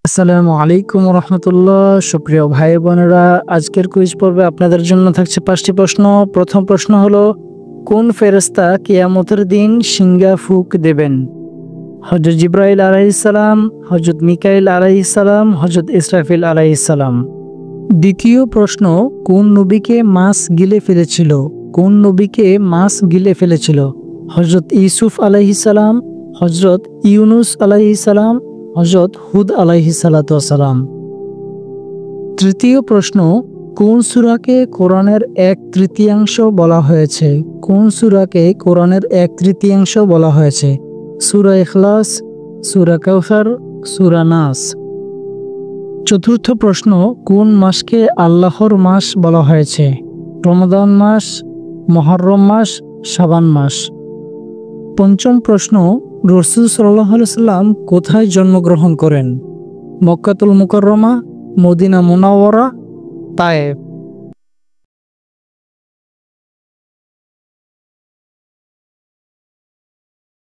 আসসালামু আলাইকুম রহমতুল্লাহ। সুপ্রিয় ভাই বোনেরা, আজকের কুইজ পর্বে আপনাদের জন্য থাকছে 5টি প্রশ্ন। প্রথম প্রশ্ন হলো, কোন ফেরেশতা কিয়ামতের দিন সিংহা ফুঁক দেবেন? হযরত জিবরাইল আলাইহিস সালাম, হযরত মিকাইল আলাইহিস সালাম, হযরত ইসরাফিল আলাইহিস সালাম। দ্বিতীয় প্রশ্ন, কোন নবীকে মাছ গিলে ফেলেছিল? কোন নবীকে মাছ গিলে ফেলেছিল? হযরত ইউসুফ আলাইহিস সালাম, হযরত ইউনুস আলাইহিস সালাম, হযরত হুদ আলাইহিস সালাতু ওয়াস সালাম। তৃতীয় প্রশ্ন, কোন সূরাকে কোরআনের 1/3 বলা হয়েছে? কোন সূরাকে কোরআনের 1/3 বলা হয়েছে? সূরা ইখলাস, সূরা কাউসার, সূরা নাস। চতুর্থ প্রশ্ন, কোন মাসকে আল্লাহর মাস বলা হয়েছে? রমাদান মাস, মুহররম মাস, শাবান মাস। পঞ্চম প্রশ্ন, রাসূল সাল্লাল্লাহু আলাইহি সাল্লাম কোথায় জন্মগ্রহণ করেন? মক্কাতুল মুকাররমা, মদিনা মুনাওয়ারা, তায়েফ।